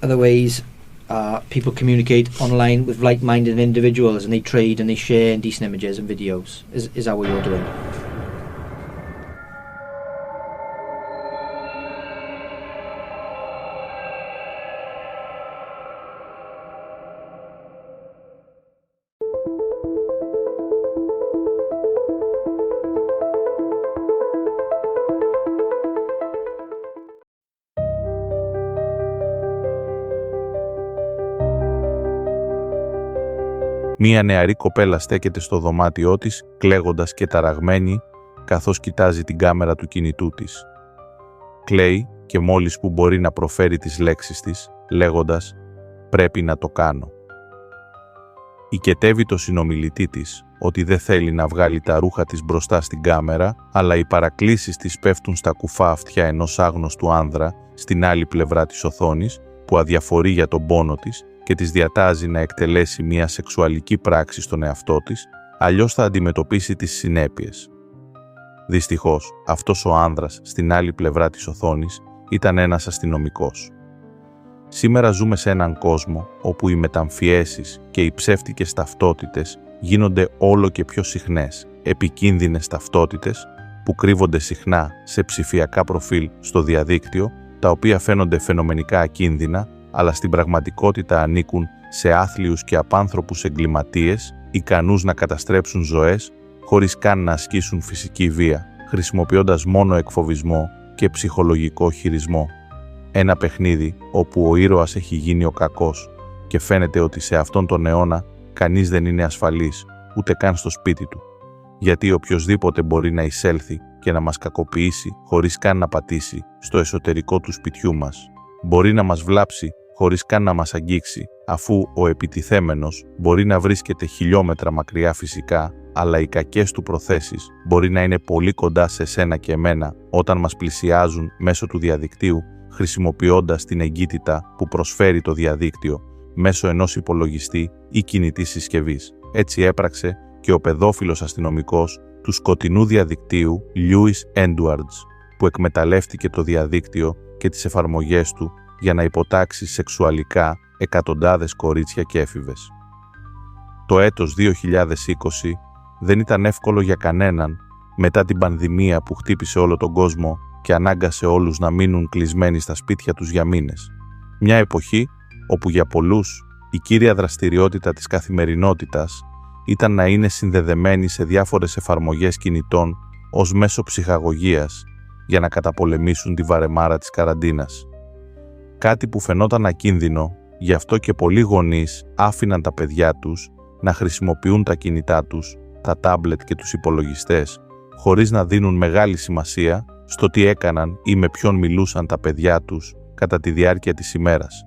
other ways people communicate online with like-minded individuals, and they trade and they share indecent images and videos. Is that what you're doing? Μία νεαρή κοπέλα στέκεται στο δωμάτιό της, κλαίγοντας και ταραγμένη, καθώς κοιτάζει την κάμερα του κινητού της. Κλαίει και μόλις που μπορεί να προφέρει τις λέξεις της, λέγοντας «Πρέπει να το κάνω». Οικετεύει το συνομιλητή της ότι δεν θέλει να βγάλει τα ρούχα της μπροστά στην κάμερα, αλλά οι παρακλήσεις της πέφτουν στα κουφά αυτιά ενός άγνωστου άνδρα στην άλλη πλευρά της οθόνης, που αδιαφορεί για τον πόνο της και της διατάζει να εκτελέσει μια σεξουαλική πράξη στον εαυτό της, αλλιώς θα αντιμετωπίσει τις συνέπειες. Δυστυχώς, αυτός ο άνδρας στην άλλη πλευρά της οθόνης ήταν ένας αστυνομικός. Σήμερα ζούμε σε έναν κόσμο όπου οι μεταμφιέσεις και οι ψεύτικες ταυτότητες γίνονται όλο και πιο συχνές, επικίνδυνες ταυτότητες που κρύβονται συχνά σε ψηφιακά προφίλ στο διαδίκτυο, τα οποία φαίνονται φαινομενικά ακίνδυνα, αλλά στην πραγματικότητα ανήκουν σε άθλιους και απάνθρωπους εγκληματίες, ικανούς να καταστρέψουν ζωές, χωρίς καν να ασκήσουν φυσική βία, χρησιμοποιώντας μόνο εκφοβισμό και ψυχολογικό χειρισμό. Ένα παιχνίδι όπου ο ήρωας έχει γίνει ο κακός και φαίνεται ότι σε αυτόν τον αιώνα κανείς δεν είναι ασφαλής, ούτε καν στο σπίτι του, γιατί οποιοσδήποτε μπορεί να εισέλθει και να μας κακοποιήσει χωρίς καν να πατήσει στο εσωτερικό του σπιτιού μας. Μπορεί να μας βλάψει χωρίς καν να μας αγγίξει, αφού ο επιτιθέμενος μπορεί να βρίσκεται χιλιόμετρα μακριά φυσικά, αλλά οι κακές του προθέσεις μπορεί να είναι πολύ κοντά σε σένα και εμένα όταν μας πλησιάζουν μέσω του διαδικτύου, χρησιμοποιώντας την εγκύτητα που προσφέρει το διαδίκτυο μέσω ενός υπολογιστή ή κινητής συσκευής. Έτσι έπραξε και ο παιδόφιλος αστυνομικός του σκοτεινού διαδικτύου Louis Edwards, που εκμεταλλεύτηκε το διαδίκτυο και τις εφαρμογές του για να υποτάξει σεξουαλικά εκατοντάδες κορίτσια και έφηβες. Το έτος 2020 δεν ήταν εύκολο για κανέναν μετά την πανδημία που χτύπησε όλο τον κόσμο και ανάγκασε όλους να μείνουν κλεισμένοι στα σπίτια τους για μήνες. Μια εποχή όπου για πολλούς η κύρια δραστηριότητα της καθημερινότητας ήταν να είναι συνδεδεμένοι σε διάφορες εφαρμογές κινητών ως μέσο ψυχαγωγίας για να καταπολεμήσουν τη βαρεμάρα της καραντίνας. Κάτι που φαινόταν ακίνδυνο, γι' αυτό και πολλοί γονείς άφηναν τα παιδιά τους να χρησιμοποιούν τα κινητά τους, τα τάμπλετ και τους υπολογιστές, χωρίς να δίνουν μεγάλη σημασία στο τι έκαναν ή με ποιον μιλούσαν τα παιδιά τους κατά τη διάρκεια της ημέρας.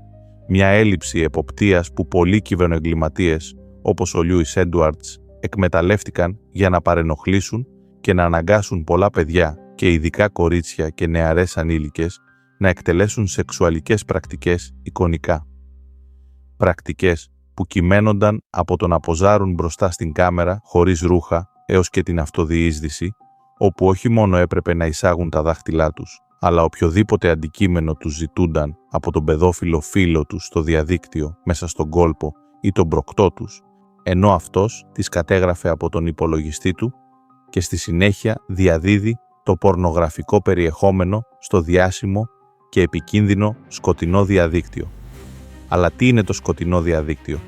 Μια έλλειψη εποπτείας που πολλοί κυβερνοεγκληματίες, όπως ο Louis Edwards, εκμεταλλεύτηκαν για να παρενοχλήσουν και να αναγκάσουν πολλά παιδιά και ειδικά κορίτσια και νεαρές ανήλικες να εκτελέσουν σεξουαλικές πρακτικές εικονικά. Πρακτικές που κυμαίνονταν από το να ποζάρουν μπροστά στην κάμερα χωρίς ρούχα έως και την αυτοδιείσδυση, όπου όχι μόνο έπρεπε να εισάγουν τα δάχτυλά τους, αλλά οποιοδήποτε αντικείμενο τους ζητούνταν από τον παιδόφιλο φίλο τους στο διαδίκτυο μέσα στον κόλπο ή τον προκτό τους, ενώ αυτός τις κατέγραφε από τον υπολογιστή του και στη συνέχεια διαδίδει το πορνογραφικό περιεχόμενο στο διάσημο και επικίνδυνο σκοτεινό διαδίκτυο. Αλλά τι είναι το σκοτεινό διαδίκτυο?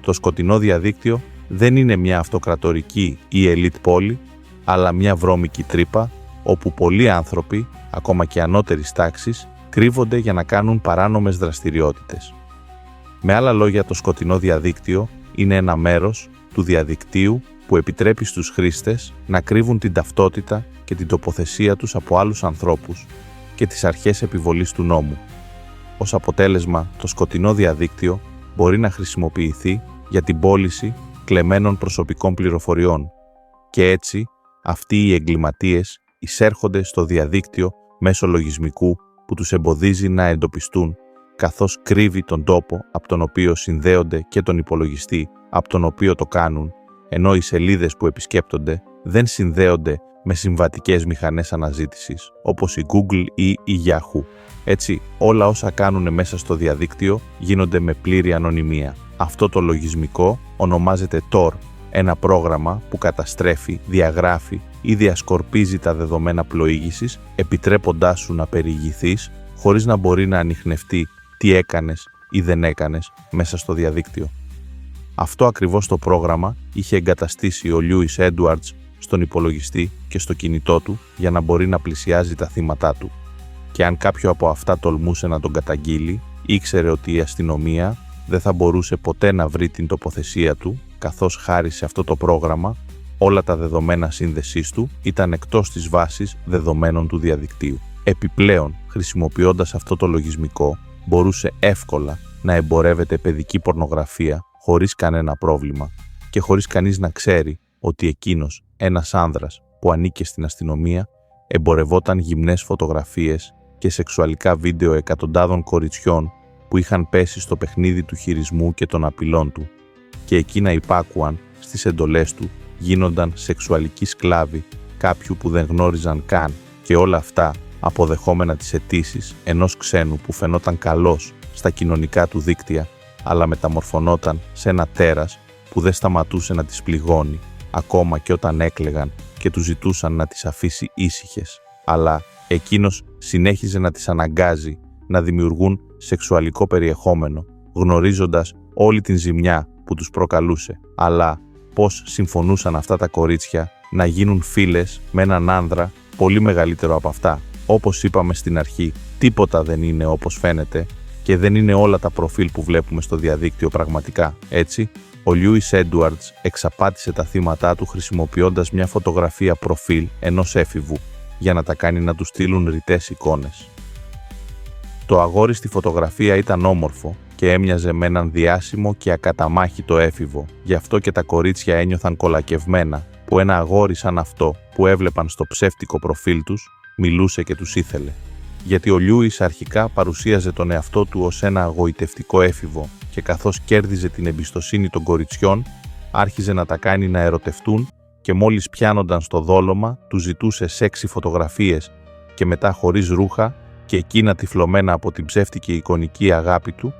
Το σκοτεινό διαδίκτυο δεν είναι μια αυτοκρατορική ή ελίτ πόλη, αλλά μια βρώμικη τρύπα όπου πολλοί άνθρωποι, ακόμα και ανώτερης τάξης, κρύβονται για να κάνουν παράνομες δραστηριότητες. Με άλλα λόγια, το σκοτεινό διαδίκτυο είναι ένα μέρος του διαδικτύου που επιτρέπει στους χρήστες να κρύβουν την ταυτότητα και την τοποθεσία τους από άλλους ανθρώπους και τις αρχές επιβολής του νόμου. Ως αποτέλεσμα, το σκοτεινό διαδίκτυο μπορεί να χρησιμοποιηθεί για την πώληση κλεμμένων προσωπικών πληροφοριών και έτσι αυτοί οι εγκληματίες εισέρχονται στο διαδίκτυο μέσω λογισμικού που τους εμποδίζει να εντοπιστούν, καθώς κρύβει τον τόπο από τον οποίο συνδέονται και τον υπολογιστή από τον οποίο το κάνουν, ενώ οι σελίδες που επισκέπτονται δεν συνδέονται με συμβατικές μηχανές αναζήτησης, όπως η Google ή η Yahoo. Έτσι, όλα όσα κάνουν μέσα στο διαδίκτυο γίνονται με πλήρη ανωνυμία. Αυτό το λογισμικό ονομάζεται Tor, ένα πρόγραμμα που καταστρέφει, διαγράφει ή διασκορπίζει τα δεδομένα πλοήγησης, επιτρέποντάς σου να περιηγηθείς χωρίς να μπορεί να ανιχνευτεί τι έκανες ή δεν έκανες μέσα στο διαδίκτυο. Αυτό ακριβώς το πρόγραμμα είχε εγκαταστήσει ο Lewis Edwards στον υπολογιστή και στο κινητό του για να μπορεί να πλησιάζει τα θύματά του. Και αν κάποιο από αυτά τολμούσε να τον καταγγείλει, ήξερε ότι η αστυνομία δεν θα μπορούσε ποτέ να βρει την τοποθεσία του, καθώς χάρη σε αυτό το πρόγραμμα όλα τα δεδομένα σύνδεσής του ήταν εκτός της βάσης δεδομένων του διαδικτύου. Επιπλέον, χρησιμοποιώντας αυτό το λογισμικό, μπορούσε εύκολα να εμπορεύεται παιδική πορνογραφία χωρίς κανένα πρόβλημα και χωρίς κανείς να ξέρει ότι εκείνος, ένας άνδρας που ανήκε στην αστυνομία, εμπορευόταν γυμνές φωτογραφίες και σεξουαλικά βίντεο εκατοντάδων κοριτσιών που είχαν πέσει στο παιχνίδι του χειρισμού και των απειλών του και εκείνα υπάκουαν στις εντολές του, γίνονταν σεξουαλικοί σκλάβοι κάποιου που δεν γνώριζαν καν, και όλα αυτά αποδεχόμενα τις αιτήσεις ενός ξένου που φαινόταν καλός στα κοινωνικά του δίκτυα, αλλά μεταμορφωνόταν σε ένα τέρας που δεν σταματούσε να τις πληγώνει, ακόμα και όταν έκλαιγαν και του ζητούσαν να τις αφήσει ήσυχες, αλλά εκείνος συνέχιζε να τις αναγκάζει να δημιουργούν σεξουαλικό περιεχόμενο, γνωρίζοντας όλη την ζημιά που τους προκαλούσε. Αλλά πώς συμφωνούσαν αυτά τα κορίτσια να γίνουν φίλες με έναν άνδρα πολύ μεγαλύτερο από αυτά? Όπως είπαμε στην αρχή, τίποτα δεν είναι όπως φαίνεται και δεν είναι όλα τα προφίλ που βλέπουμε στο διαδίκτυο πραγματικά, έτσι. Ο Lewis Edwards εξαπάτησε τα θύματά του χρησιμοποιώντας μια φωτογραφία προφίλ ενός έφηβου για να τα κάνει να του στείλουν ρητές εικόνες. Το αγόρι στη φωτογραφία ήταν όμορφο και έμοιαζε με έναν διάσημο και ακαταμάχητο έφηβο, γι' αυτό και τα κορίτσια ένιωθαν κολακευμένα που ένα αγόρι σαν αυτό που έβλεπαν στο ψεύτικο προφίλ τους μιλούσε και τους ήθελε. Γιατί ο Λιούις αρχικά παρουσίαζε τον εαυτό του ως ένα αγοητευτικό έφηβο και καθώς κέρδιζε την εμπιστοσύνη των κοριτσιών, άρχιζε να τα κάνει να ερωτευτούν και μόλις πιάνονταν στο δόλωμα, του ζητούσε σεξι φωτογραφίες και μετά χωρίς ρούχα και εκείνα τυφλωμένα από την ψεύτικη εικονική αγάπη του,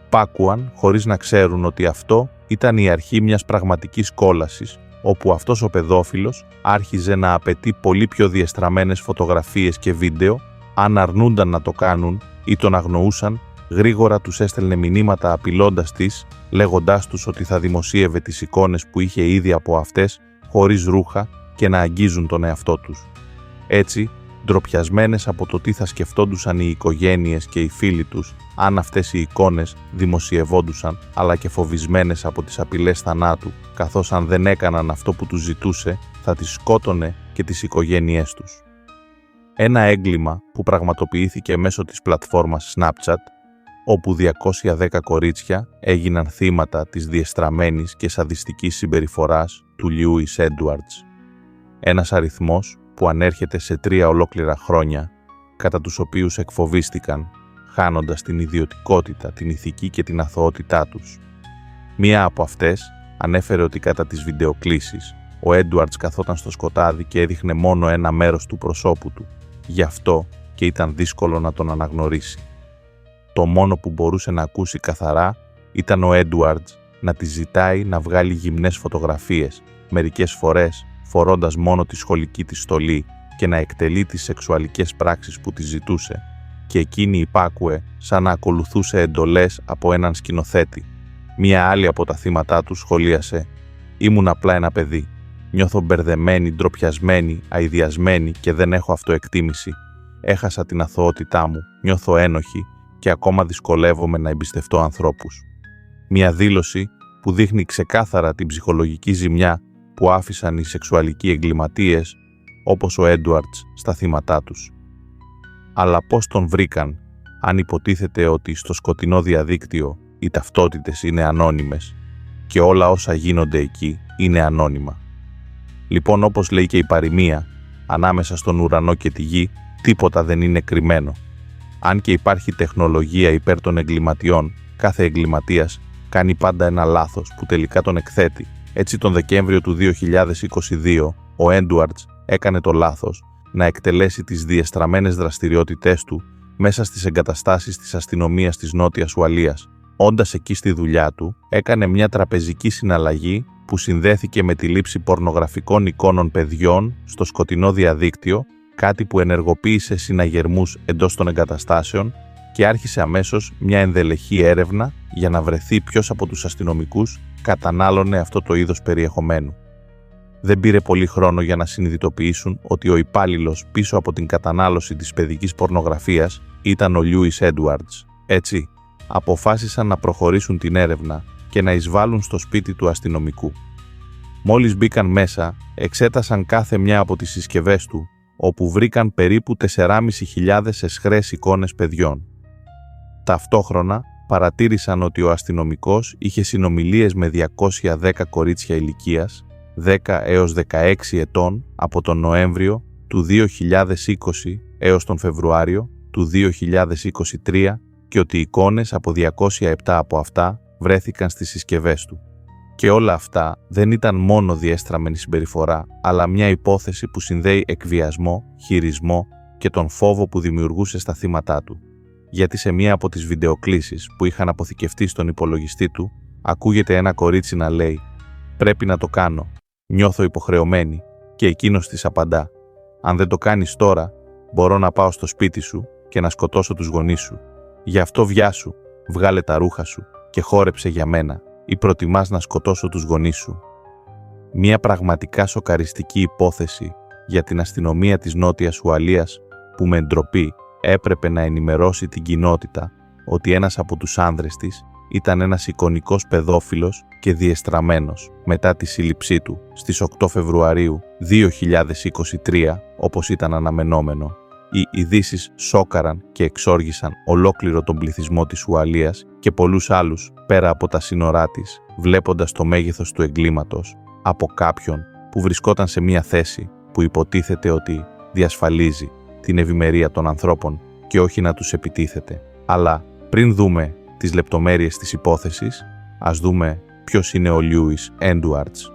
πάκουαν χωρίς να ξέρουν ότι αυτό ήταν η αρχή μιας πραγματικής κόλασης, όπου αυτός ο παιδόφιλος άρχιζε να απαιτεί πολύ πιο διεστραμμένες φωτογραφίες και βίντεο. Αν αρνούνταν να το κάνουν ή τον αγνοούσαν, γρήγορα τους έστελνε μηνύματα απειλώντας τις, λέγοντάς τους ότι θα δημοσίευε τις εικόνες που είχε ήδη από αυτές, χωρίς ρούχα και να αγγίζουν τον εαυτό τους. Έτσι, ντροπιασμένες από το τι θα σκεφτόντουσαν οι οικογένειες και οι φίλοι τους αν αυτές οι εικόνες δημοσιευόντουσαν, αλλά και φοβισμένες από τις απειλές θανάτου, καθώς αν δεν έκαναν αυτό που τους ζητούσε, θα τις σκότωνε και τις οικογένειές τους. Ένα έγκλημα που πραγματοποιήθηκε μέσω της πλατφόρμας Snapchat, όπου 210 κορίτσια έγιναν θύματα της διεστραμμένης και σαδιστικής συμπεριφοράς του Lewis Edwards. Ένας αριθμός που ανέρχεται σε 3 ολόκληρα χρόνια, κατά τους οποίους εκφοβίστηκαν, χάνοντας την ιδιωτικότητα, την ηθική και την αθωότητά τους. Μία από αυτές ανέφερε ότι κατά τις βιντεοκλήσεις, ο Edwards καθόταν στο σκοτάδι και έδειχνε μόνο ένα μέρος του προσώπου του, γι' αυτό και ήταν δύσκολο να τον αναγνωρίσει. Το μόνο που μπορούσε να ακούσει καθαρά ήταν ο Edwards να τη ζητάει να βγάλει γυμνές φωτογραφίες, μερικές φορές φορώντας μόνο τη σχολική της στολή και να εκτελεί τις σεξουαλικές πράξεις που τη ζητούσε, και εκείνη υπάκουε σαν να ακολουθούσε εντολές από έναν σκηνοθέτη. Μία άλλη από τα θύματά του σχολίασε: «Ήμουν απλά ένα παιδί. Νιώθω μπερδεμένη, ντροπιασμένη, αηδιασμένη και δεν έχω αυτοεκτίμηση. Έχασα την αθωότητά μου, νιώθω ένοχη και ακόμα δυσκολεύομαι να εμπιστευτώ ανθρώπους». Μια δήλωση που δείχνει ξεκάθαρα την ψυχολογική ζημιά που άφησαν οι σεξουαλικοί εγκληματίες όπως ο Edwards στα θύματά τους. Αλλά πώς τον βρήκαν, αν υποτίθεται ότι στο σκοτεινό διαδίκτυο οι ταυτότητες είναι ανώνυμες και όλα όσα γίνονται εκεί είναι ανώνυμα? Λοιπόν, όπως λέει και η παροιμία, ανάμεσα στον ουρανό και τη γη τίποτα δεν είναι κρυμμένο. Αν και υπάρχει τεχνολογία υπέρ των εγκληματιών, κάθε εγκληματίας κάνει πάντα ένα λάθος που τελικά τον εκθέτει. Έτσι, τον Δεκέμβριο του 2022, ο Edwards έκανε το λάθος να εκτελέσει τις διεστραμμένες δραστηριότητές του μέσα στις εγκαταστάσεις της αστυνομίας της Νότιας Ουαλίας. Όντας εκεί στη δουλειά του, έκανε μια τραπεζική συναλλαγή που συνδέθηκε με τη λήψη πορνογραφικών εικόνων παιδιών στο σκοτεινό διαδίκτυο, κάτι που ενεργοποίησε συναγερμούς εντός των εγκαταστάσεων και άρχισε αμέσως μια ενδελεχή έρευνα για να βρεθεί ποιος από τους αστυνομικούς κατανάλωνε αυτό το είδος περιεχομένου. Δεν πήρε πολύ χρόνο για να συνειδητοποιήσουν ότι ο υπάλληλος πίσω από την κατανάλωση της παιδικής πορνογραφίας ήταν ο Λιούις Έντουαρντς. Έτσι, αποφάσισαν να προχωρήσουν την έρευνα και να εισβάλλουν στο σπίτι του αστυνομικού. Μόλις μπήκαν μέσα, εξέτασαν κάθε μια από τις συσκευές του, όπου βρήκαν περίπου 4.500 εσχρές εικόνες παιδιών. Ταυτόχρονα, παρατήρησαν ότι ο αστυνομικός είχε συνομιλίες με 210 κορίτσια ηλικίας 10 έως 16 ετών από τον Νοέμβριο του 2020 έως τον Φεβρουάριο του 2023 και ότι εικόνες από 207 από αυτά βρέθηκαν στις συσκευές του. Και όλα αυτά δεν ήταν μόνο διέστραμμενη συμπεριφορά, αλλά μια υπόθεση που συνδέει εκβιασμό, χειρισμό και τον φόβο που δημιουργούσε στα θύματά του. Γιατί σε μία από τις βιντεοκλήσεις που είχαν αποθηκευτεί στον υπολογιστή του, ακούγεται ένα κορίτσι να λέει «Πρέπει να το κάνω, νιώθω υποχρεωμένη» και εκείνος της απαντά «Αν δεν το κάνεις τώρα, μπορώ να πάω στο σπίτι σου και να σκοτώσω τους γονείς σου. Γι' αυτό βιάσου, βγάλε τα ρούχα σου και χόρεψε για μένα ή προτιμάς να σκοτώσω τους γονείς σου». Μια πραγματικά σοκαριστική υπόθεση για την αστυνομία της Νότιας Ουαλίας που με ντροπή έπρεπε να ενημερώσει την κοινότητα ότι ένας από τους άνδρες της ήταν ένας εικονικός παιδόφιλος και διεστραμμένος μετά τη σύλληψή του στις 8 Φεβρουαρίου 2023, όπως ήταν αναμενόμενο. Οι ειδήσεις σόκαραν και εξόργησαν ολόκληρο τον πληθυσμό της Ουαλίας και πολλούς άλλους πέρα από τα σύνορά της, βλέποντας το μέγεθος του εγκλήματος από κάποιον που βρισκόταν σε μια θέση που υποτίθεται ότι διασφαλίζει την ευημερία των ανθρώπων και όχι να τους επιτίθεται. Αλλά πριν δούμε τις λεπτομέρειες της υπόθεσης, ας δούμε ποιος είναι ο Λιούις Έντουαρντς.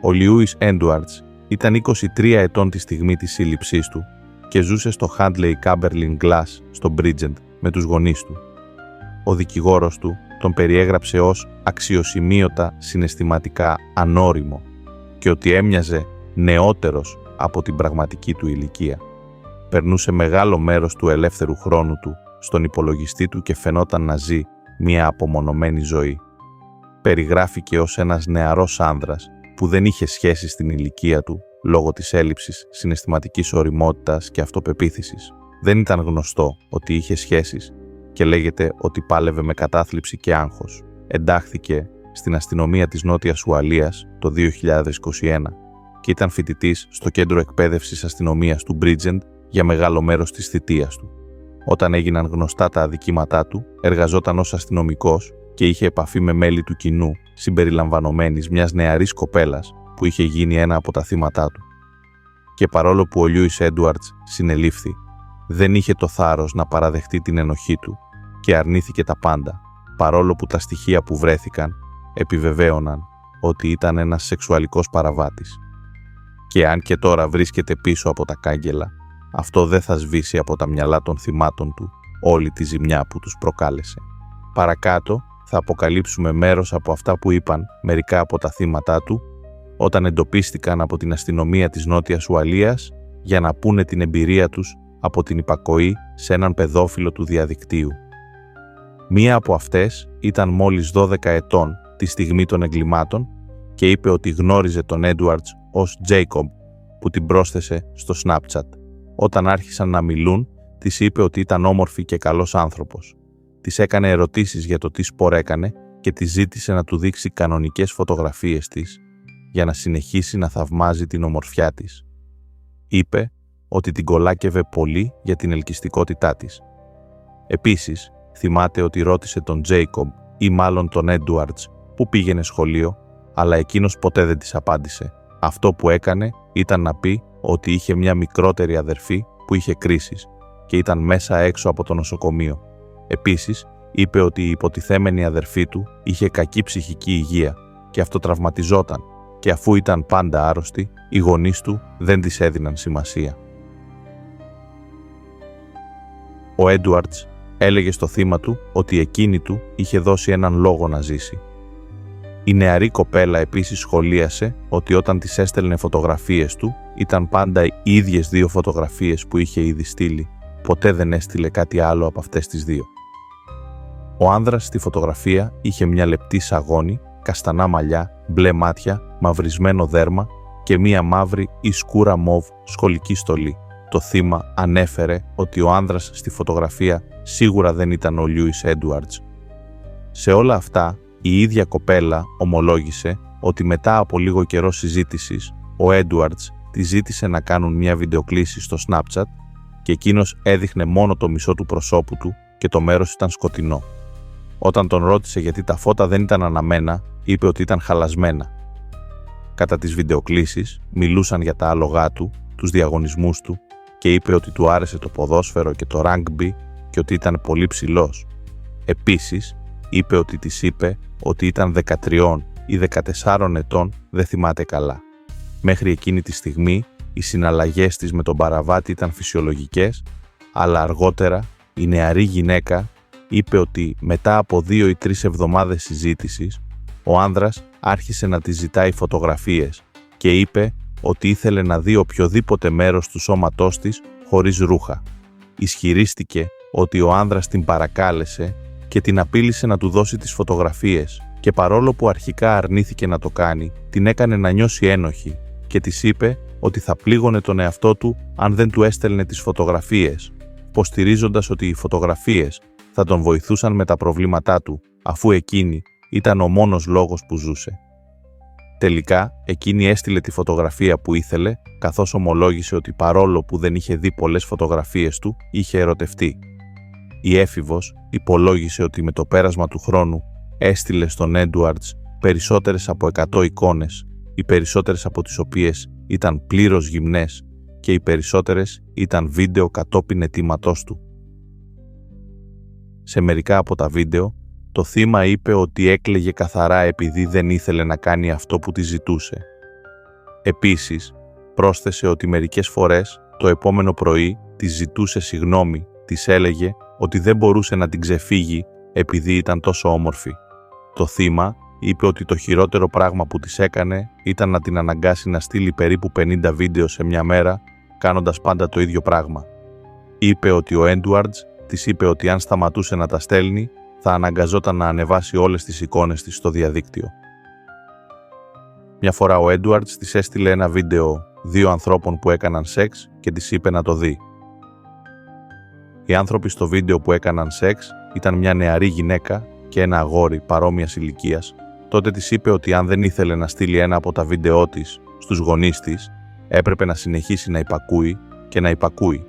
Ο Λιούις Έντουαρντς ήταν 23 ετών τη στιγμή της σύλληψής του και ζούσε στο Handley Cumberland Glass στο Bridgend με τους γονείς του. Ο δικηγόρος του τον περιέγραψε ως αξιοσημείωτα συναισθηματικά ανώριμο και ότι έμοιαζε νεότερος από την πραγματική του ηλικία. Περνούσε μεγάλο μέρος του ελεύθερου χρόνου του στον υπολογιστή του και φαινόταν να ζει μια απομονωμένη ζωή. Περιγράφηκε ως ένας νεαρός άνδρας που δεν είχε σχέση στην ηλικία του λόγω της έλλειψης συναισθηματικής ωριμότητας και αυτοπεποίθησης. Δεν ήταν γνωστό ότι είχε σχέσεις και λέγεται ότι πάλευε με κατάθλιψη και άγχος. Εντάχθηκε στην αστυνομία της Νότιας Ουαλίας το 2021 και ήταν φοιτητής στο κέντρο εκπαίδευσης αστυνομίας του Bridgend για μεγάλο μέρος της θητείας του. Όταν έγιναν γνωστά τα αδικήματά του, εργαζόταν ως αστυνομικός και είχε επαφή με μέλη του κοινού, συμπεριλαμβανομένης μιας νεαρής κοπέλας που είχε γίνει ένα από τα θύματά του. Και παρόλο που ο Λιούις Έντουαρντς συνελήφθη, δεν είχε το θάρρος να παραδεχτεί την ενοχή του και αρνήθηκε τα πάντα, παρόλο που τα στοιχεία που βρέθηκαν επιβεβαίωναν ότι ήταν ένας σεξουαλικός παραβάτης. Και αν και τώρα βρίσκεται πίσω από τα κάγκελα, αυτό δεν θα σβήσει από τα μυαλά των θυμάτων του όλη τη ζημιά που τους προκάλεσε. Παρακάτω θα αποκαλύψουμε μέρος από αυτά που είπαν μερικά από τα θύματά του όταν εντοπίστηκαν από την αστυνομία της Νότιας Ουαλίας για να πούνε την εμπειρία τους από την υπακοή σε έναν παιδόφιλο του διαδικτύου. Μία από αυτές ήταν μόλις 12 ετών τη στιγμή των εγκλημάτων και είπε ότι γνώριζε τον Έντουαρντς ως Jacob που την πρόσθεσε στο Snapchat. Όταν άρχισαν να μιλούν, της είπε ότι ήταν όμορφη και καλός άνθρωπος. Της έκανε ερωτήσεις για το τι σπορ έκανε και της ζήτησε να του δείξει κανονικές φωτογραφίες της για να συνεχίσει να θαυμάζει την ομορφιά της. Είπε ότι την κολάκευε πολύ για την ελκυστικότητά της. Επίσης, θυμάται ότι ρώτησε τον Jacob ή μάλλον τον Έντουαρντς που πήγαινε σχολείο, αλλά εκείνος ποτέ δεν της απάντησε. Αυτό που έκανε ήταν να πει ότι είχε μια μικρότερη αδερφή που είχε κρίσεις και ήταν μέσα έξω από το νοσοκομείο. Επίσης, είπε ότι η υποτιθέμενη αδερφή του είχε κακή ψυχική υγεία και αυτοτραυματιζόταν και αφού ήταν πάντα άρρωστη, οι γονείς του δεν της έδιναν σημασία. Ο Έντουαρντς έλεγε στο θύμα του ότι εκείνη του είχε δώσει έναν λόγο να ζήσει. Η νεαρή κοπέλα επίσης σχολίασε ότι όταν της έστελνε φωτογραφίες του, ήταν πάντα οι ίδιες 2 φωτογραφίες που είχε ήδη στείλει, ποτέ δεν έστειλε κάτι άλλο από αυτές τις 2. Ο άνδρας στη φωτογραφία είχε μια λεπτή σαγόνη, καστανά μαλλιά, μπλε μάτια, μαυρισμένο δέρμα και μια μαύρη ή σκούρα μοβ σχολική στολή. Το θύμα ανέφερε ότι ο άνδρας στη φωτογραφία σίγουρα δεν ήταν ο Λιούις Έντουαρντς. Σε όλα αυτά, η ίδια κοπέλα ομολόγησε ότι μετά από λίγο καιρό συζήτησης, ο Έντουαρντς τη ζήτησε να κάνουν μια βιντεοκλήση στο Snapchat και εκείνος έδειχνε μόνο το μισό του προσώπου του και το μέρος ήταν σκοτεινό. Όταν τον ρώτησε γιατί τα φώτα δεν ήταν αναμένα, είπε ότι ήταν χαλασμένα. Κατά τις βιντεοκλήσεις μιλούσαν για τα άλογά του, τους διαγωνισμούς του και είπε ότι του άρεσε το ποδόσφαιρο και το ράγκμπι και ότι ήταν πολύ ψηλός. Επίσης, είπε ότι της είπε ότι ήταν 13 ή 14 ετών, δεν θυμάται καλά. Μέχρι εκείνη τη στιγμή, οι συναλλαγές της με τον παραβάτη ήταν φυσιολογικές, αλλά αργότερα η νεαρή γυναίκα είπε ότι μετά από 2 ή 3 εβδομάδες συζήτησης, ο άνδρας άρχισε να της ζητάει φωτογραφίες και είπε ότι ήθελε να δει οποιοδήποτε μέρος του σώματός της χωρίς ρούχα. Ισχυρίστηκε ότι ο άνδρας την παρακάλεσε και την απείλησε να του δώσει τις φωτογραφίες και παρόλο που αρχικά αρνήθηκε να το κάνει, την έκανε να νιώσει ένοχη και της είπε ότι θα πλήγωνε τον εαυτό του αν δεν του έστελνε τις φωτογραφίες, υποστηρίζοντας ότι οι φωτογραφίες θα τον βοηθούσαν με τα προβλήματά του, αφού εκείνη ήταν ο μόνος λόγος που ζούσε. Τελικά, εκείνη έστειλε τη φωτογραφία που ήθελε, καθώς ομολόγησε ότι παρόλο που δεν είχε δει πολλές φωτογραφίες του, είχε ερωτευτεί. Η έφηβος υπολόγισε ότι με το πέρασμα του χρόνου έστειλε στον Έντουαρντς περισσότερες από 100 εικόνες, οι περισσότερες από τις οποίες ήταν πλήρως γυμνές και οι περισσότερες ήταν βίντεο κατόπιν αιτήματός του. Σε μερικά από τα βίντεο, το θύμα είπε ότι έκλαιγε καθαρά επειδή δεν ήθελε να κάνει αυτό που τη ζητούσε. Επίσης, πρόσθεσε ότι μερικές φορές το επόμενο πρωί της ζητούσε συγγνώμη, της έλεγε ότι δεν μπορούσε να την ξεφύγει επειδή ήταν τόσο όμορφη. Το θύμα είπε ότι το χειρότερο πράγμα που της έκανε ήταν να την αναγκάσει να στείλει περίπου 50 βίντεο σε μια μέρα, κάνοντας πάντα το ίδιο πράγμα. Είπε ότι ο Έντουαρντς της είπε ότι αν σταματούσε να τα στέλνει, θα αναγκαζόταν να ανεβάσει όλες τις εικόνες της στο διαδίκτυο. Μια φορά ο Έντουαρντς της έστειλε ένα βίντεο 2 ανθρώπων που έκαναν σεξ και της είπε να το δει. Οι άνθρωποι στο βίντεο που έκαναν σεξ ήταν μια νεαρή γυναίκα και ένα αγόρι παρόμοιας ηλικίας. Τότε της είπε ότι αν δεν ήθελε να στείλει ένα από τα βίντεό της στους γονείς της, έπρεπε να συνεχίσει να υπακούει και να υπακούει.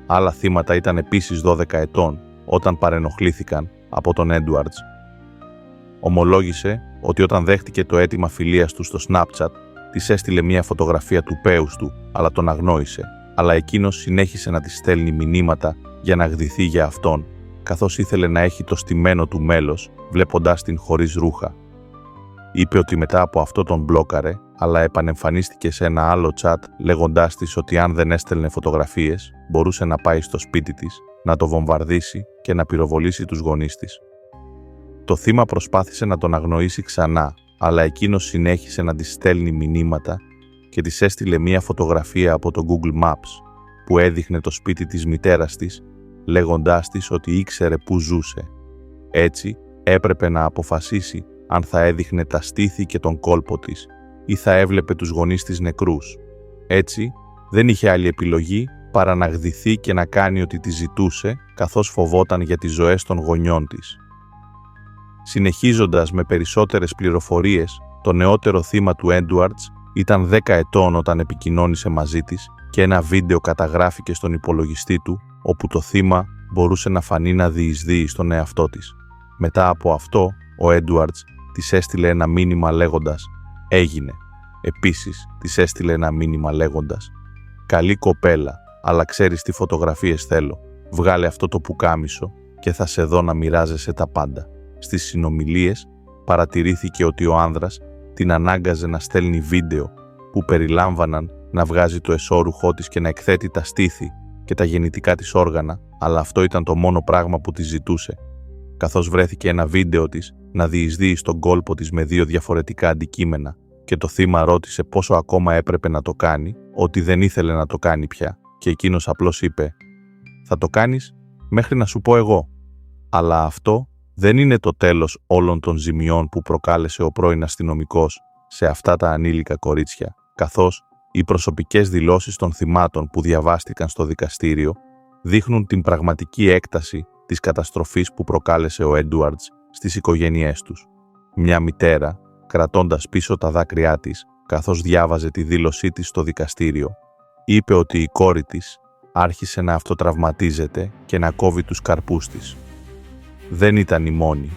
Άλλα θύματα ήταν επίσης 12 ετών όταν παρενοχλήθηκαν από τον Έντουαρντς. Ομολόγησε ότι όταν δέχτηκε το αίτημα φιλίας του στο Snapchat, της έστειλε μια φωτογραφία του πέους του, αλλά τον αγνόησε, αλλά εκείνος συνέχισε να της στέλνει μηνύματα για να γδυθεί για αυτόν, καθώς ήθελε να έχει το στημένο του μέλος, βλέποντάς την χωρίς ρούχα. Είπε ότι μετά από αυτό τον μπλόκαρε, αλλά επανεμφανίστηκε σε ένα άλλο chat λέγοντάς της ότι αν δεν έστελνε φωτογραφίες, μπορούσε να πάει στο σπίτι της, να το βομβαρδίσει και να πυροβολήσει τους γονείς της. Το θύμα προσπάθησε να τον αγνοήσει ξανά, αλλά εκείνος συνέχισε να της στέλνει μηνύματα και της έστειλε μία φωτογραφία από το Google Maps που έδειχνε το σπίτι της μητέρας της, λέγοντάς της ότι ήξερε πού ζούσε. Έτσι, έπρεπε να αποφασίσει αν θα έδειχνε τα στήθη και τον κόλπο της ή θα έβλεπε τους γονείς της νεκρούς. Έτσι, δεν είχε άλλη επιλογή παρά να γδυθεί και να κάνει ό,τι τη ζητούσε, καθώς φοβόταν για τις ζωές των γονιών της. Συνεχίζοντας με περισσότερες πληροφορίες, το νεότερο θύμα του Έντουαρντς ήταν 10 ετών όταν επικοινώνησε μαζί της και ένα βίντεο καταγράφηκε στον υπολογιστή του, όπου το θύμα μπορούσε να φανεί να διεισδύει στον εαυτό της. Μετά από αυτό, ο Έντουαρντς της έστειλε ένα μήνυμα λέγοντας «Έγινε». Επίσης, της έστειλε ένα μήνυμα λέγοντας «Καλή κοπέλα, αλλά ξέρεις τι φωτογραφίες θέλω. Βγάλε αυτό το πουκάμισο και θα σε δω να μοιράζεσαι τα πάντα». Στις συνομιλίες παρατηρήθηκε ότι ο άνδρας την ανάγκαζε να στέλνει βίντεο που περιλάμβαναν να βγάζει το εσώρουχό της και να εκθέτει τα στήθη και τα γεννητικά της όργανα, αλλά αυτό ήταν το μόνο πράγμα που της ζητούσε. Καθώς βρέθηκε ένα βίντεο της να διεισδύει στον κόλπο της με 2 διαφορετικά αντικείμενα και το θύμα ρώτησε πόσο ακόμα έπρεπε να το κάνει, ότι δεν ήθελε να το κάνει πια και εκείνος απλώς είπε «Θα το κάνεις μέχρι να σου πω εγώ». Αλλά αυτό δεν είναι το τέλος όλων των ζημιών που προκάλεσε ο πρώην αστυνομικός σε αυτά τα ανήλικα κορίτσια, καθώς οι προσωπικές δηλώσεις των θυμάτων που διαβάστηκαν στο δικαστήριο δείχνουν την πραγματική έκταση της καταστροφής που προκάλεσε ο Έντουαρντς στις οικογένειές τους. Μια μητέρα, κρατώντας πίσω τα δάκρυά της, καθώς διάβαζε τη δήλωσή της στο δικαστήριο, είπε ότι η κόρη της άρχισε να αυτοτραυματίζεται και να κόβει τους καρπούς της. Δεν ήταν η μόνη.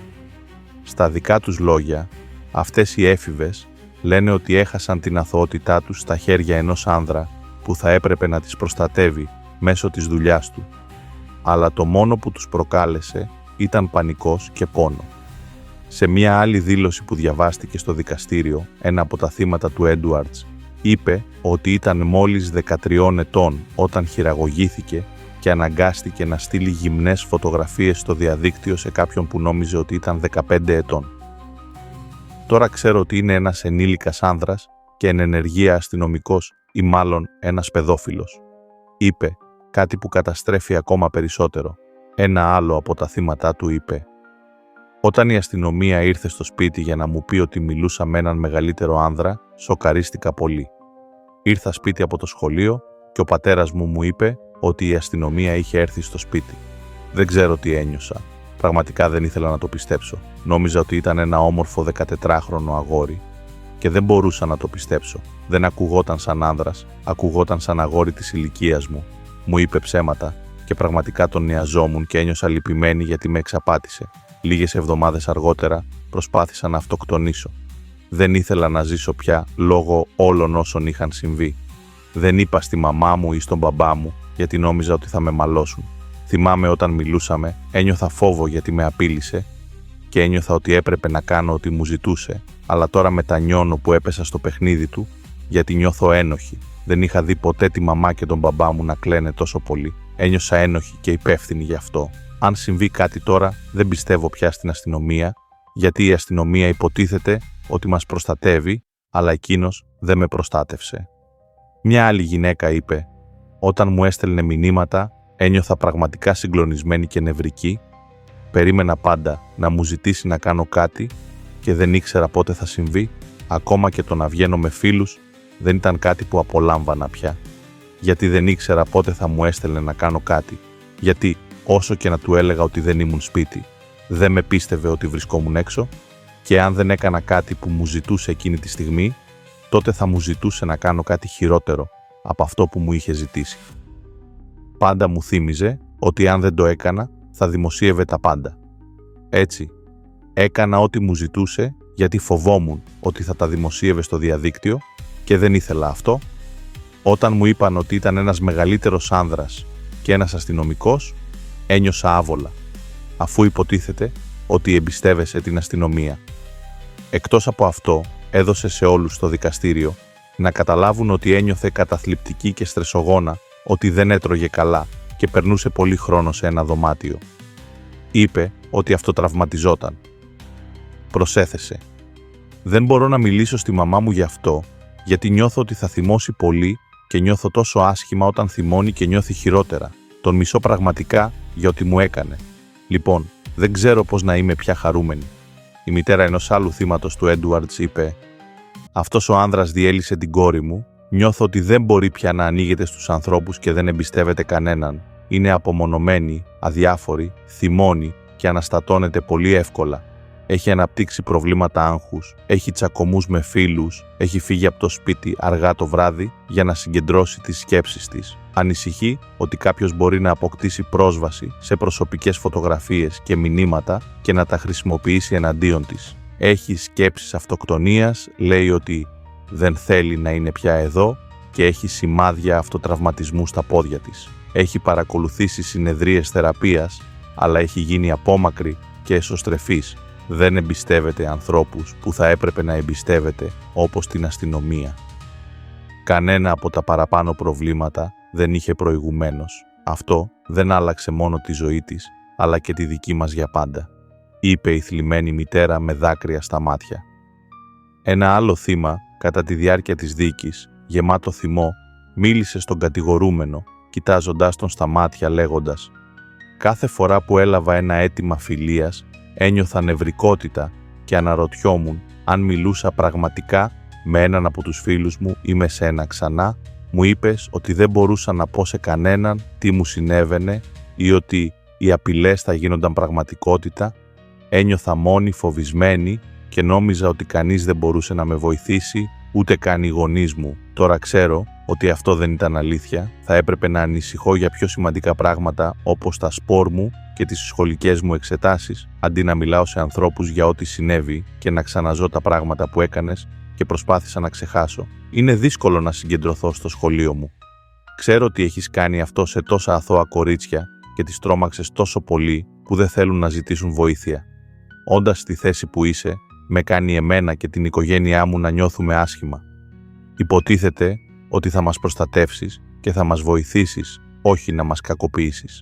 Στα δικά τους λόγια, αυτές οι έφηβες λένε ότι έχασαν την αθωότητά τους στα χέρια ενός άνδρα που θα έπρεπε να τις προστατεύει μέσω της δουλειάς του. Αλλά το μόνο που τους προκάλεσε ήταν πανικός και πόνο. Σε μια άλλη δήλωση που διαβάστηκε στο δικαστήριο, ένα από τα θύματα του Έντουαρντς είπε ότι ήταν μόλις 13 ετών όταν χειραγωγήθηκε και αναγκάστηκε να στείλει γυμνές φωτογραφίες στο διαδίκτυο σε κάποιον που νόμιζε ότι ήταν 15 ετών. Τώρα ξέρω ότι είναι ένας ενήλικας άνδρας και εν ενεργεία αστυνομικός ή μάλλον ένας παιδόφιλος. Είπε κάτι που καταστρέφει ακόμα περισσότερο. Ένα άλλο από τα θύματα του είπε «Όταν η αστυνομία ήρθε στο σπίτι για να μου πει ότι μιλούσα με έναν μεγαλύτερο άνδρα, σοκαρίστηκα πολύ. Ήρθα σπίτι από το σχολείο και ο πατέρας μου είπε ότι η αστυνομία είχε έρθει στο σπίτι. Δεν ξέρω τι ένιωσα. Πραγματικά δεν ήθελα να το πιστέψω. Νόμιζα ότι ήταν ένα όμορφο 14χρονο αγόρι και δεν μπορούσα να το πιστέψω. Δεν ακουγόταν σαν άνδρας, ακουγόταν σαν αγόρι της ηλικίας μου. Μου είπε ψέματα και πραγματικά τον νοιαζόμουν και ένιωσα λυπημένη γιατί με εξαπάτησε. Λίγες εβδομάδες αργότερα προσπάθησα να αυτοκτονήσω. Δεν ήθελα να ζήσω πια λόγω όλων όσων είχαν συμβεί. Δεν είπα στη μαμά μου ή στον μπαμπά μου γιατί νόμιζα ότι θα με μαλώσουν. Θυμάμαι όταν μιλούσαμε, ένιωθα φόβο γιατί με απείλησε και ένιωθα ότι έπρεπε να κάνω ό,τι μου ζητούσε, αλλά τώρα μετανιώνω που έπεσα στο παιχνίδι του γιατί νιώθω ένοχη. Δεν είχα δει ποτέ τη μαμά και τον μπαμπά μου να κλαίνε τόσο πολύ. Ένιωσα ένοχη και υπεύθυνη γι' αυτό. Αν συμβεί κάτι τώρα, δεν πιστεύω πια στην αστυνομία, γιατί η αστυνομία υποτίθεται ότι μας προστατεύει, αλλά εκείνος δεν με προστάτευσε. Μια άλλη γυναίκα είπε «Όταν μου έστελνε μηνύματα, ένιωθα πραγματικά συγκλονισμένη και νευρική. Περίμενα πάντα να μου ζητήσει να κάνω κάτι και δεν ήξερα πότε θα συμβεί. Ακόμα και το να βγαίνω με φίλους δεν ήταν κάτι που απολάμβανα πια. Γιατί δεν ήξερα πότε θα μου έστελνε να κάνω κάτι. Γιατί όσο και να του έλεγα ότι δεν ήμουν σπίτι, δεν με πίστευε ότι βρισκόμουν έξω και αν δεν έκανα κάτι που μου ζητούσε εκείνη τη στιγμή, τότε θα μου ζητούσε να κάνω κάτι χειρότερο από αυτό που μου είχε ζητήσει. Πάντα μου θύμιζε ότι αν δεν το έκανα, θα δημοσίευε τα πάντα. Έτσι, έκανα ό,τι μου ζητούσε γιατί φοβόμουν ότι θα τα δημοσίευε στο διαδίκτυο και δεν ήθελα αυτό. Όταν μου είπαν ότι ήταν ένας μεγαλύτερος άνδρας και ένας αστυνομικός, ένιωσα άβολα, αφού υποτίθεται ότι εμπιστεύεσαι την αστυνομία. Εκτός από αυτό, έδωσε σε όλους στο δικαστήριο να καταλάβουν ότι ένιωθε καταθλιπτική και στρεσογόνα, ότι δεν έτρωγε καλά και περνούσε πολύ χρόνο σε ένα δωμάτιο. Είπε ότι αυτοτραυματιζόταν. Προσέθεσε «Δεν μπορώ να μιλήσω στη μαμά μου γι' αυτό, γιατί νιώθω ότι θα θυμώσει πολύ και νιώθω τόσο άσχημα όταν θυμώνει και νιώθει χειρότερα. Τον μισώ πραγματικά για ό,τι μου έκανε. Λοιπόν, δεν ξέρω πώς να είμαι πια χαρούμενη». Η μητέρα ενός άλλου θύματος του Έντουαρντς είπε «Αυτός ο άνδρας διέλυσε την κόρη μου. Νιώθω ότι δεν μπορεί πια να ανοίγεται στους ανθρώπους και δεν εμπιστεύεται κανέναν. Είναι απομονωμένη, αδιάφορη, θυμώνει και αναστατώνεται πολύ εύκολα. Έχει αναπτύξει προβλήματα άγχους, έχει τσακωμούς με φίλους, έχει φύγει από το σπίτι αργά το βράδυ για να συγκεντρώσει τις σκέψεις της. Ανησυχεί ότι κάποιος μπορεί να αποκτήσει πρόσβαση σε προσωπικές φωτογραφίες και μηνύματα και να τα χρησιμοποιήσει εναντίον της. Έχει σκέψεις αυτοκτονίας, λέει ότι δεν θέλει να είναι πια εδώ και έχει σημάδια αυτοτραυματισμού στα πόδια της. Έχει παρακολουθήσει συνεδρίες θεραπείας, αλλά έχει γίνει απόμακρη και εσωστρεφής Δεν εμπιστεύεται ανθρώπους που θα έπρεπε να εμπιστεύεται, όπως την αστυνομία. Κανένα από τα παραπάνω προβλήματα δεν είχε προηγουμένως. Αυτό δεν άλλαξε μόνο τη ζωή της, αλλά και τη δική μας για πάντα, είπε η θλιμμένη μητέρα με δάκρυα στα μάτια. Ένα άλλο θύμα, κατά τη διάρκεια της δίκης, γεμάτο θυμό, μίλησε στον κατηγορούμενο, κοιτάζοντάς τον στα μάτια λέγοντας «Κάθε φορά που έλαβα ένα αίτημα φιλίας, ένιωθα νευρικότητα και αναρωτιόμουν αν μιλούσα πραγματικά με έναν από τους φίλους μου ή με σένα ξανά. Μου είπες ότι δεν μπορούσα να πω σε κανέναν τι μου συνέβαινε ή ότι οι απειλές θα γίνονταν πραγματικότητα. Ένιωθα μόνη, φοβισμένη και νόμιζα ότι κανείς δεν μπορούσε να με βοηθήσει, ούτε καν οι γονείς μου. Τώρα ξέρω ότι αυτό δεν ήταν αλήθεια. Θα έπρεπε να ανησυχώ για πιο σημαντικά πράγματα όπως τα σπορ μου και τις σχολικές μου εξετάσεις, αντί να μιλάω σε ανθρώπους για ό,τι συνέβη και να ξαναζώ τα πράγματα που έκανες και προσπάθησα να ξεχάσω. Είναι δύσκολο να συγκεντρωθώ στο σχολείο μου. Ξέρω ότι έχεις κάνει αυτό σε τόσα αθώα κορίτσια και τις τρόμαξες τόσο πολύ που δεν θέλουν να ζητήσουν βοήθεια. Όντας στη θέση που είσαι, με κάνει εμένα και την οικογένειά μου να νιώθουμε άσχημα. Υποτίθεται ότι θα μας προστατεύσεις και θα μας βοηθήσεις, όχι να μας κακοποιήσεις.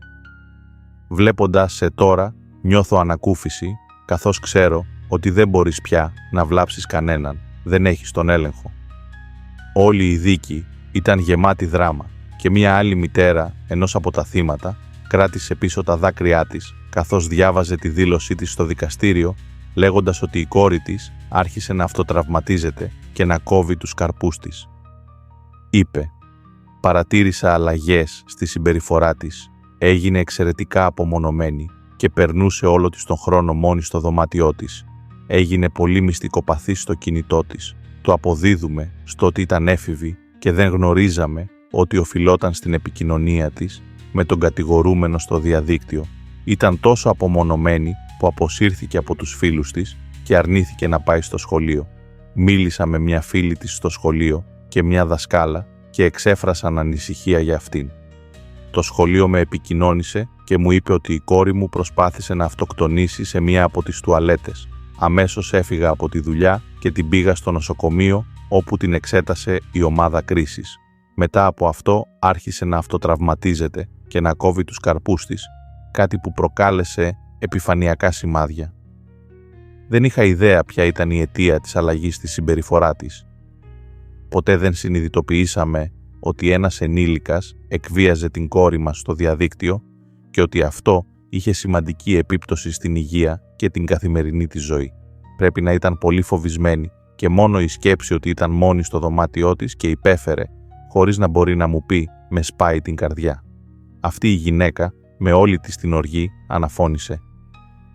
Βλέποντας σε τώρα, νιώθω ανακούφιση, καθώς ξέρω ότι δεν μπορείς πια να βλάψεις κανέναν, δεν έχεις τον έλεγχο. Όλη η δίκη ήταν γεμάτη δράμα και μία άλλη μητέρα ενός από τα θύματα κράτησε πίσω τα δάκρυά της καθώς διάβαζε τη δήλωσή της στο δικαστήριο, λέγοντας ότι η κόρη της άρχισε να αυτοτραυματίζεται και να κόβει τους καρπούς της. Είπε «Παρατήρησα αλλαγές στη συμπεριφορά της, έγινε εξαιρετικά απομονωμένη και περνούσε όλο της τον χρόνο μόνη στο δωμάτιό της. Έγινε πολύ μυστικοπαθής στο κινητό της. Το αποδίδουμε στο ότι ήταν έφηβη και δεν γνωρίζαμε ότι οφειλόταν στην επικοινωνία της με τον κατηγορούμενο στο διαδίκτυο. Ήταν τόσο απομονωμένη που αποσύρθηκε από τους φίλους της και αρνήθηκε να πάει στο σχολείο. Μίλησα με μια φίλη της στο σχολείο και μια δασκάλα και εξέφρασαν ανησυχία για αυτήν. Το σχολείο με επικοινώνησε και μου είπε ότι η κόρη μου προσπάθησε να αυτοκτονήσει σε μια από τις τουαλέτες. Αμέσως έφυγα από τη δουλειά και την πήγα στο νοσοκομείο όπου την εξέτασε η ομάδα κρίσης. Μετά από αυτό άρχισε να αυτοτραυματίζεται και να κόβει τους καρπούς της, κάτι που προκάλεσε επιφανειακά σημάδια. Δεν είχα ιδέα ποια ήταν η αιτία της αλλαγής στη συμπεριφορά της. Ποτέ δεν συνειδητοποιήσαμε ότι ένας ενήλικας εκβίαζε την κόρη μας στο διαδίκτυο και ότι αυτό είχε σημαντική επίπτωση στην υγεία και την καθημερινή της ζωή. Πρέπει να ήταν πολύ φοβισμένη και μόνο η σκέψη ότι ήταν μόνη στο δωμάτιό της και υπέφερε, χωρίς να μπορεί να μου πει, με σπάει την καρδιά. Αυτή η γυναίκα, με όλη της την οργή, αναφώνησε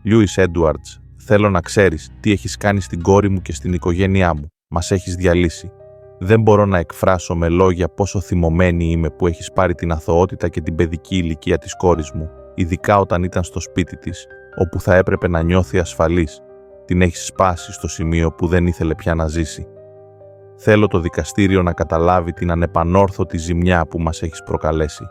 «Λιούις Έντουαρτς, θέλω να ξέρεις τι έχεις κάνει στην κόρη μου και στην οικογένειά μου. Μας έχεις διαλύσει. Δεν μπορώ να εκφράσω με λόγια πόσο θυμωμένη είμαι που έχεις πάρει την αθωότητα και την παιδική ηλικία της κόρης μου, ειδικά όταν ήταν στο σπίτι της, όπου θα έπρεπε να νιώθει ασφαλής. Την έχεις σπάσει στο σημείο που δεν ήθελε πια να ζήσει. Θέλω το δικαστήριο να καταλάβει την ανεπανόρθωτη ζημιά που μας έχεις προκαλέσει.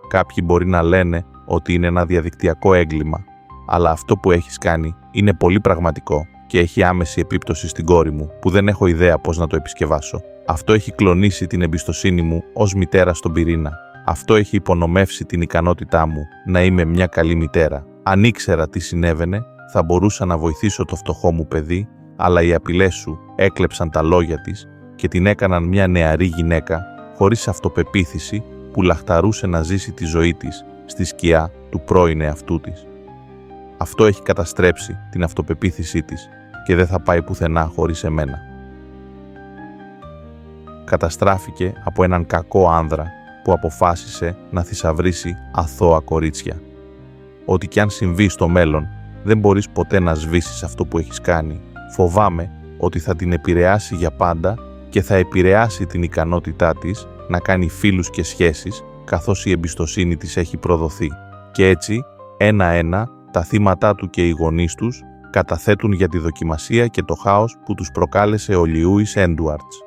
Κάποιοι μπορεί να λένε ότι είναι ένα διαδικτυακό έγκλημα, αλλά αυτό που έχεις κάνει είναι πολύ πραγματικό και έχει άμεση επίπτωση στην κόρη μου που δεν έχω ιδέα πώς να το επισκευάσω. Αυτό έχει κλονίσει την εμπιστοσύνη μου ως μητέρα στον πυρήνα. Αυτό έχει υπονομεύσει την ικανότητά μου να είμαι μια καλή μητέρα. Αν ήξερα τι συνέβαινε, θα μπορούσα να βοηθήσω το φτωχό μου παιδί, αλλά οι απειλές σου έκλεψαν τα λόγια της και την έκαναν μια νεαρή γυναίκα χωρίς αυτοπεποίθηση που λαχταρούσε να ζήσει τη ζωή της στη σκιά του πρώην εαυτού της. Αυτό έχει καταστρέψει την αυτοπεποίθησή της και δεν θα πάει πουθενά χωρίς εμένα. Καταστράφηκε από έναν κακό άνδρα που αποφάσισε να θησαυρίσει αθώα κορίτσια. Ό,τι κι αν συμβεί στο μέλλον, δεν μπορείς ποτέ να σβήσεις αυτό που έχεις κάνει. Φοβάμαι ότι θα την επηρεάσει για πάντα και θα επηρεάσει την ικανότητά της να κάνει φίλους και σχέσεις, καθώς η εμπιστοσύνη της έχει προδοθεί. Και έτσι, ένα-ένα, τα θύματά του και οι γονείς τους καταθέτουν για τη δοκιμασία και το χάος που τους προκάλεσε ο Λιούις Έντουαρτς.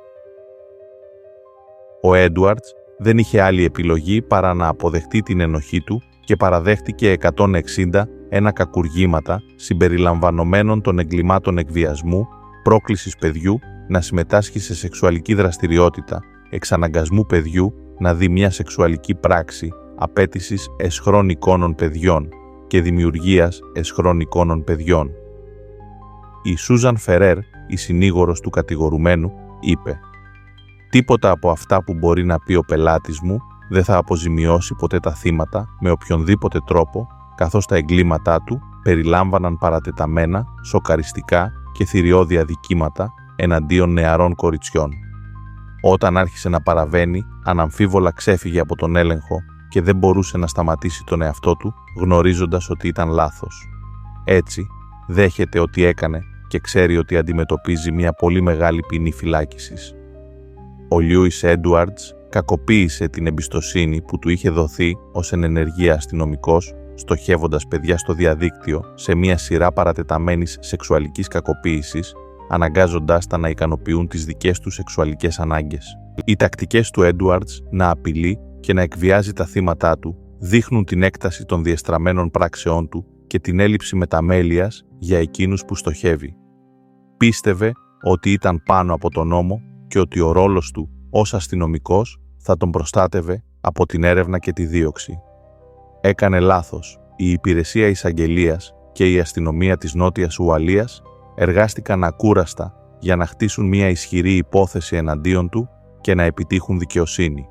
Ο Έντουαρτς δεν είχε άλλη επιλογή παρά να αποδεχτεί την ενοχή του και παραδέχτηκε 160 κακουργήματα συμπεριλαμβανομένων των εγκλημάτων εκβιασμού, πρόκλησης παιδιού να συμμετάσχει σε σεξουαλική δραστηριότητα, εξαναγκασμού παιδιού να δει μια σεξουαλική πράξη, απέτησης εσχρών εικόνων παιδιών και δημιουργίας εσχρών εικόνων παιδιών. Η Σούζαν Φερέρ, η συνήγορος του κατηγορουμένου, είπε «Τίποτα από αυτά που μπορεί να πει ο πελάτης μου δεν θα αποζημιώσει ποτέ τα θύματα με οποιονδήποτε τρόπο, καθώς τα εγκλήματά του περιλάμβαναν παρατεταμένα, σοκαριστικά και θηριώδη αδικήματα εναντίον νεαρών κοριτσιών. Όταν άρχισε να παραβαίνει, αναμφίβολα ξέφυγε από τον έλεγχο και δεν μπορούσε να σταματήσει τον εαυτό του, γνωρίζοντας ότι ήταν λάθος. Έτσι, δέχεται ότι έκανε και ξέρει ότι αντιμετωπίζει μια πολύ μεγάλη ποινή φυλάκισης. Ο Λιούις Έντουαρντς κακοποίησε την εμπιστοσύνη που του είχε δοθεί ως εν ενεργεία αστυνομικός, στοχεύοντας παιδιά στο διαδίκτυο σε μια σειρά παρατεταμένης σεξουαλικής κακοποίησης, αναγκάζοντάς τα να ικανοποιούν τις δικές τους σεξουαλικές ανάγκες. Οι τακτικές του Έντουαρντς να απειλεί και να εκβιάζει τα θύματά του δείχνουν την έκταση των διεστραμμένων πράξεών του και την έλλειψη μεταμέλειας για εκείνους που στοχεύει. Πίστευε ότι ήταν πάνω από τον νόμο και ότι ο ρόλος του ως αστυνομικός θα τον προστάτευε από την έρευνα και τη δίωξη. Έκανε λάθος. Η Υπηρεσία Εισαγγελίας και η αστυνομία της Νότιας Ουαλίας εργάστηκαν ακούραστα για να χτίσουν μια ισχυρή υπόθεση εναντίον του και να επιτύχουν δικαιοσύνη.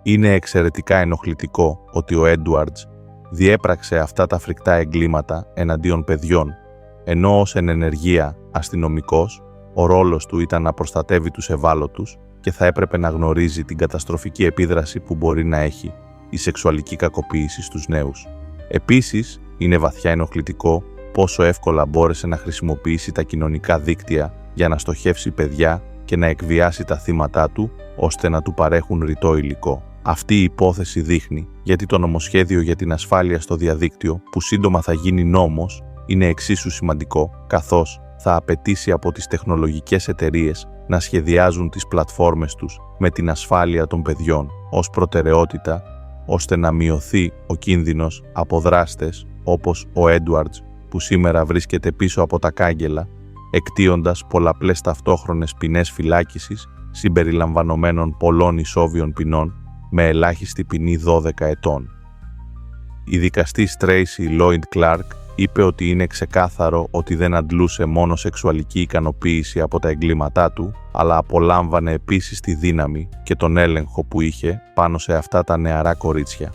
Είναι εξαιρετικά ενοχλητικό ότι ο Έντουαρντς διέπραξε αυτά τα φρικτά εγκλήματα εναντίον παιδιών, ενώ ως εν ενεργεία αστυνομικός ο ρόλος του ήταν να προστατεύει τους ευάλωτους και θα έπρεπε να γνωρίζει την καταστροφική επίδραση που μπορεί να έχει η σεξουαλική κακοποίηση στους νέους. Επίσης, είναι βαθιά ενοχλητικό πόσο εύκολα μπόρεσε να χρησιμοποιήσει τα κοινωνικά δίκτυα για να στοχεύσει παιδιά και να εκβιάσει τα θύματά του, ώστε να του παρέχουν ρητό υλικό. Αυτή η υπόθεση δείχνει γιατί το νομοσχέδιο για την ασφάλεια στο διαδίκτυο, που σύντομα θα γίνει νόμος, είναι εξίσου σημαντικό, καθώς θα απαιτήσει από τις τεχνολογικές εταιρείες να σχεδιάζουν τις πλατφόρμες τους με την ασφάλεια των παιδιών ως προτεραιότητα, ώστε να μειωθεί ο κίνδυνος από δράστες όπως ο Έντουαρντς, που σήμερα βρίσκεται πίσω από τα κάγκελα, εκτείοντας πολλαπλές ταυτόχρονες ποινές φυλάκισης συμπεριλαμβανομένων πολλών ισόβιων ποινών με ελάχιστη ποινή 12 ετών. Η δικαστής Τρέισι Λόιντ Κλάρκ είπε ότι είναι ξεκάθαρο ότι δεν αντλούσε μόνο σεξουαλική ικανοποίηση από τα εγκλήματά του, αλλά απολάμβανε επίσης τη δύναμη και τον έλεγχο που είχε πάνω σε αυτά τα νεαρά κορίτσια.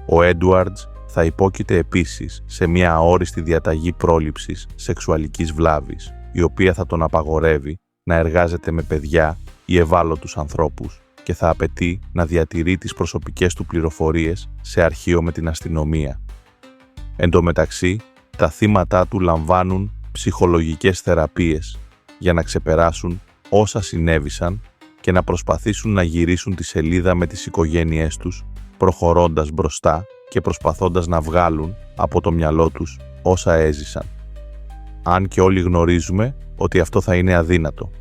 Ο Έντουαρντς θα υπόκειται επίσης σε μια αόριστη διαταγή πρόληψης σεξουαλικής βλάβης, η οποία θα τον απαγορεύει να εργάζεται με παιδιά ή ευάλωτους ανθρώπους και θα απαιτεί να διατηρεί τις προσωπικές του πληροφορίες σε αρχείο με την αστυνομία. Εν τω μεταξύ, τα θύματά του λαμβάνουν ψυχολογικές θεραπείες για να ξεπεράσουν όσα συνέβησαν και να προσπαθήσουν να γυρίσουν τη σελίδα με τις οικογένειές τους, προχωρώντας μπροστά και προσπαθώντας να βγάλουν από το μυαλό τους όσα έζησαν. Αν και όλοι γνωρίζουμε ότι αυτό θα είναι αδύνατο.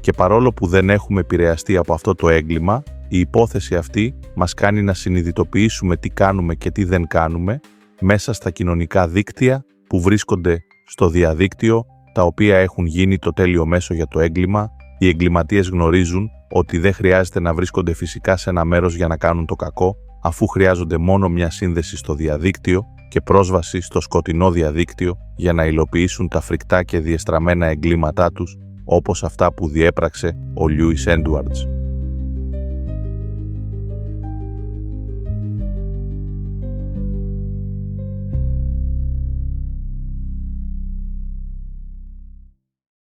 Και παρόλο που δεν έχουμε επηρεαστεί από αυτό το έγκλημα, η υπόθεση αυτή μας κάνει να συνειδητοποιήσουμε τι κάνουμε και τι δεν κάνουμε μέσα στα κοινωνικά δίκτυα που βρίσκονται στο διαδίκτυο, τα οποία έχουν γίνει το τέλειο μέσο για το έγκλημα. Οι εγκληματίες γνωρίζουν ότι δεν χρειάζεται να βρίσκονται φυσικά σε ένα μέρος για να κάνουν το κακό, αφού χρειάζονται μόνο μια σύνδεση στο διαδίκτυο και πρόσβαση στο σκοτεινό διαδίκτυο για να υλοποιήσουν τα φρικτά και διεστραμμένα εγκλήματά τους, όπως αυτά που διέπραξε ο Λιούις Έντουαρντς.